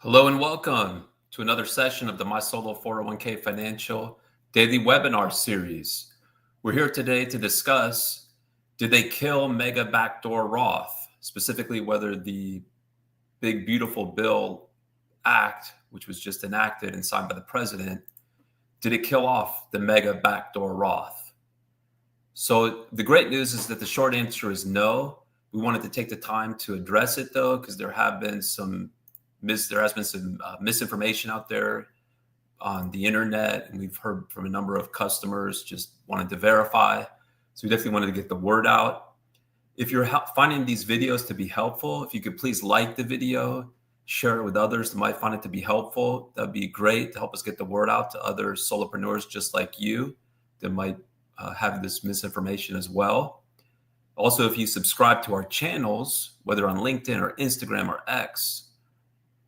Hello and welcome to another session of the My Solo 401k Financial Daily Webinar Series. We're here today to discuss, did they kill Mega Backdoor Roth? Specifically, whether the Big Beautiful Bill Act, which was just enacted and signed by the president, did it kill off the Mega Backdoor Roth? So the great news is that the short answer is no. We wanted to take the time to address it though, because there has been some misinformation out there on the internet, and we've heard from a number of customers just wanted to verify. So we definitely wanted to get the word out. If you're finding these videos to be helpful, if you could please like the video, share it with others that might find it to be helpful. That'd be great to help us get the word out to other solopreneurs just like you that might have this misinformation as well. Also, if you subscribe to our channels, whether on LinkedIn or Instagram or X,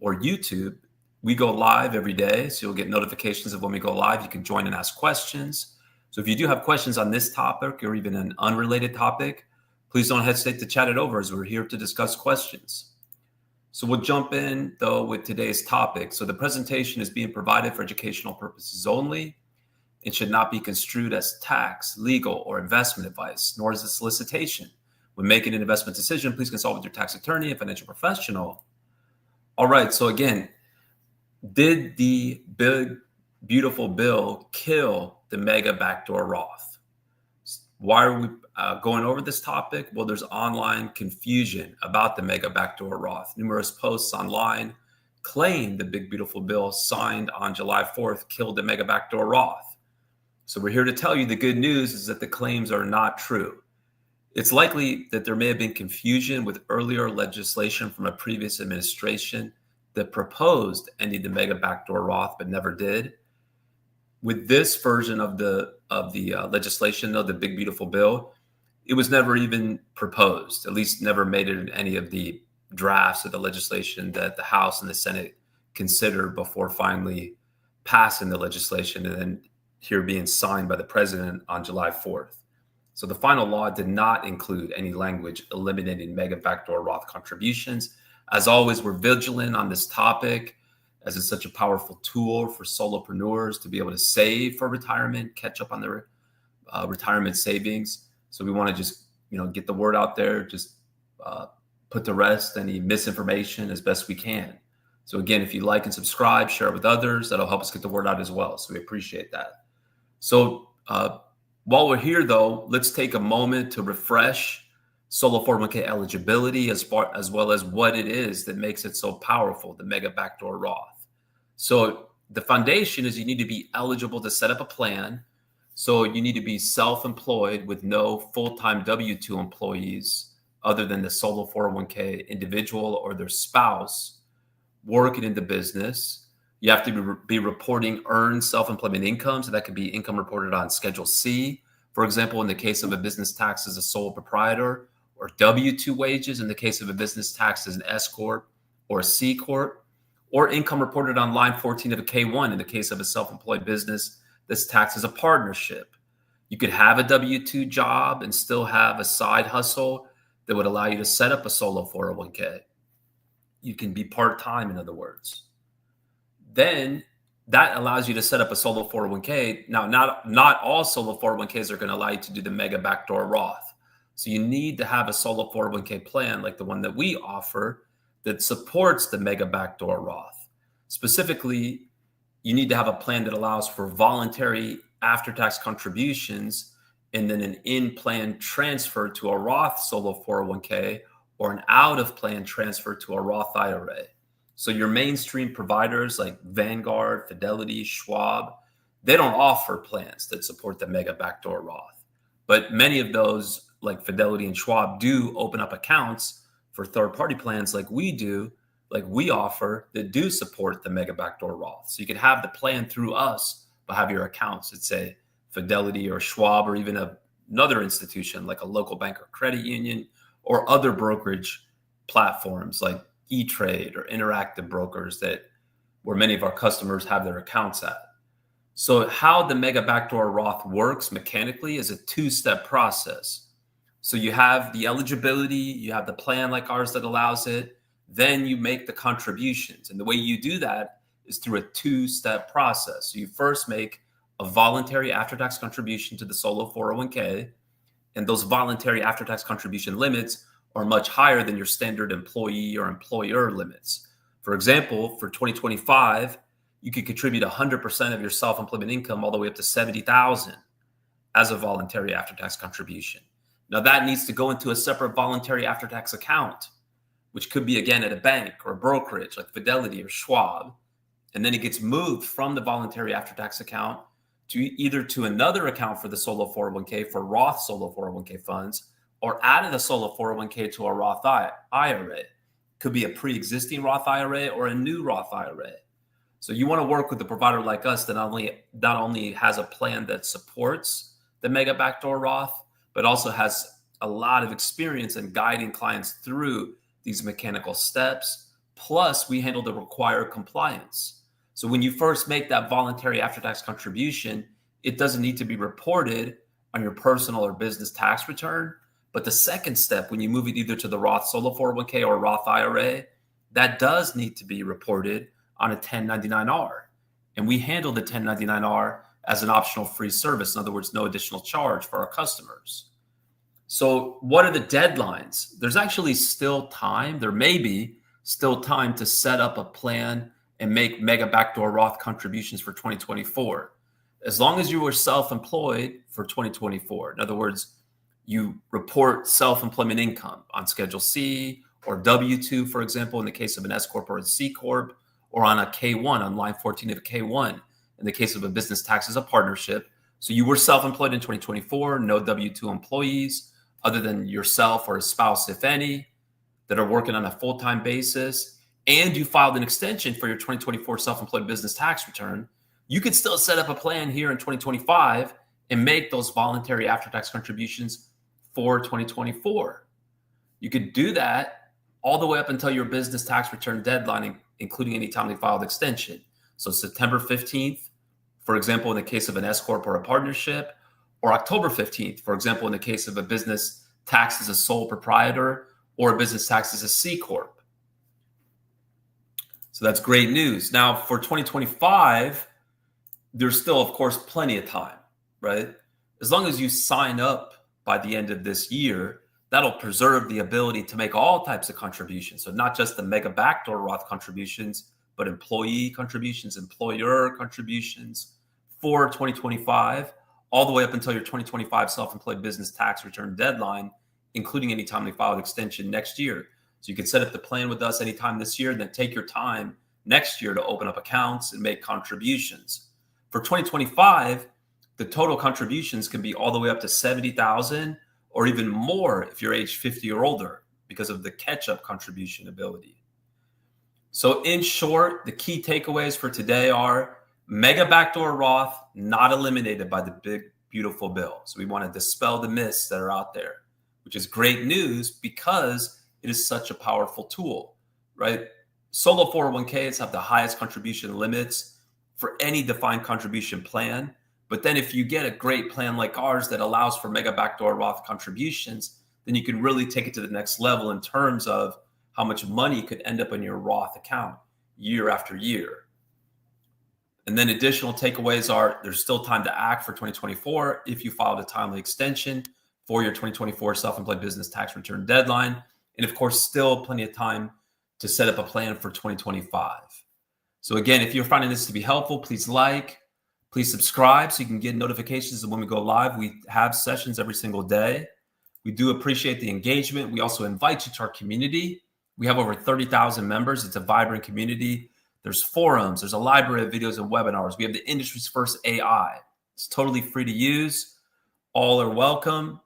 or YouTube, we go live every day. So you'll get notifications of when we go live. You can join and ask questions. So if you do have questions on this topic or even an unrelated topic, please don't hesitate to chat it over, as we're here to discuss questions. So we'll jump in though with today's topic. So the presentation is being provided for educational purposes only. It should not be construed as tax, legal, or investment advice, nor is it solicitation. When making an investment decision, please consult with your tax attorney and financial professional. All right, so again, did the Big Beautiful Bill kill the Mega Backdoor Roth? Why are we going over this topic? Well, there's online confusion about the Mega Backdoor Roth. Numerous posts online claim the Big Beautiful Bill signed on July 4th killed the Mega Backdoor Roth. So we're here to tell you the good news is that the claims are not true. It's likely that there may have been confusion with earlier legislation from a previous administration that proposed ending the Mega Backdoor Roth, but never did. With this version of the legislation, though, the Big Beautiful Bill, it was never even proposed, at least never made it in any of the drafts of the legislation that the House and the Senate considered before finally passing the legislation and then here being signed by the president on July 4th. So the final law did not include any language eliminating Mega Backdoor Roth contributions. As always, we're vigilant on this topic, as it's such a powerful tool for solopreneurs to be able to save for retirement, catch up on their retirement savings. So we want to just, get the word out there, just put to rest any misinformation as best we can. So again, if you like and subscribe, share it with others, that'll help us get the word out as well. So we appreciate that. So while we're here, though, let's take a moment to refresh Solo 401k eligibility as well as what it is that makes it so powerful, the Mega Backdoor Roth. So the foundation is you need to be eligible to set up a plan. So you need to be self-employed with no full-time W-2 employees other than the Solo 401k individual or their spouse working in the business. You have to be reporting earned self-employment income. So that could be income reported on Schedule C, for example, in the case of a business tax as a sole proprietor, or W-2 wages in the case of a business tax as an S Corp or a C Corp, or income reported on line 14 of a K-1 in the case of a self-employed business that's taxed as a partnership. You could have a W-2 job and still have a side hustle that would allow you to set up a solo 401k. You can be part-time, in other words. Then that allows you to set up a solo 401k. Now, not all solo 401ks are going to allow you to do the Mega Backdoor Roth. So you need to have a solo 401k plan like the one that we offer that supports the Mega Backdoor Roth. Specifically, you need to have a plan that allows for voluntary after-tax contributions and then an in-plan transfer to a Roth solo 401k or an out-of-plan transfer to a Roth IRA. So your mainstream providers like Vanguard, Fidelity, Schwab, they don't offer plans that support the Mega Backdoor Roth. But many of those, like Fidelity and Schwab, do open up accounts for third-party plans like we do, like we offer, that do support the Mega Backdoor Roth. So you could have the plan through us, but have your accounts at, say, Fidelity or Schwab, or even another institution like a local bank or credit union, or other brokerage platforms like E-Trade or Interactive Brokers where many of our customers have their accounts at. So how the Mega Backdoor Roth works mechanically is a two-step process. So you have the eligibility, you have the plan like ours that allows it, Then you make the contributions. And the way you do that is through a two-step process. So you first make a voluntary after-tax contribution to the solo 401k, and those voluntary after-tax contribution limits are much higher than your standard employee or employer limits. For example, for 2025, you could contribute 100% of your self-employment income all the way up to $70,000 as a voluntary after-tax contribution. Now that needs to go into a separate voluntary after-tax account, which could be again at a bank or a brokerage like Fidelity or Schwab. And then it gets moved from the voluntary after-tax account to either to another account for the solo 401k for Roth solo 401k funds, or out of the solo 401k to a Roth IRA. Could be a pre-existing Roth IRA or a new Roth IRA. So you want to work with a provider like us that not only has a plan that supports the Mega Backdoor Roth, but also has a lot of experience in guiding clients through these mechanical steps. Plus, we handle the required compliance. So when you first make that voluntary after-tax contribution, it doesn't need to be reported on your personal or business tax return. But the second step, when you move it either to the Roth solo 401k or Roth IRA, that does need to be reported on a 1099-R. And we handle the 1099-R as an optional free service. In other words, no additional charge for our customers. So what are the deadlines? There's actually still time. There may be still time to set up a plan and make Mega Backdoor Roth contributions for 2024. As long as you were self-employed for 2024. In other words, you report self-employment income on Schedule C or W-2, for example, in the case of an S Corp or a C Corp, or on a K-1, on line 14 of a K-1, in the case of a business tax as a partnership. So you were self-employed in 2024, no W-2 employees other than yourself or a spouse, if any, that are working on a full-time basis, and you filed an extension for your 2024 self-employed business tax return, you could still set up a plan here in 2025 and make those voluntary after-tax contributions for 2024. You could do that all the way up until your business tax return deadline, including any timely filed extension. So September 15th, for example, in the case of an S Corp or a partnership, or October 15th, for example, in the case of a business tax as a sole proprietor or a business tax as a C Corp. So that's great news. Now for 2025, there's still, of course, plenty of time, right? As long as you sign up by the end of this year, that'll preserve the ability to make all types of contributions. So not just the Mega Backdoor Roth contributions, but employee contributions, employer contributions for 2025, all the way up until your 2025 self-employed business tax return deadline, including any timely filed extension next year. So you can set up the plan with us anytime this year, and then take your time next year to open up accounts and make contributions. For 2025, the total contributions can be all the way up to $70,000 or even more if you're age 50 or older because of the catch-up contribution ability. So in short, the key takeaways for today are Mega Backdoor Roth not eliminated by the big, beautiful bill. So we want to dispel the myths that are out there, which is great news because it is such a powerful tool, right? Solo 401ks have the highest contribution limits for any defined contribution plan. But then if you get a great plan like ours that allows for Mega Backdoor Roth contributions, then you can really take it to the next level in terms of how much money could end up in your Roth account year after year. And then additional takeaways are there's still time to act for 2024 if you filed a timely extension for your 2024 self-employed business tax return deadline. And of course, still plenty of time to set up a plan for 2025. So again, if you're finding this to be helpful, please subscribe so you can get notifications of when we go live. We have sessions every single day. We do appreciate the engagement. We also invite you to our community. We have over 30,000 members. It's a vibrant community. There's forums. There's a library of videos and webinars. We have the industry's first AI. It's totally free to use. All are welcome.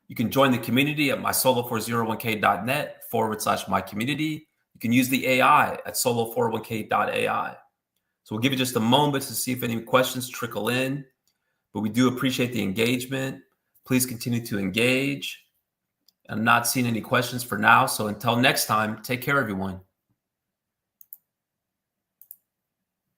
You can join the community at mysolo401k.net/my community. You can use the AI at solo401k.ai. So we'll give you just a moment to see if any questions trickle in, but we do appreciate the engagement. Please continue to engage. I'm not seeing any questions for now. So until next time, take care, everyone.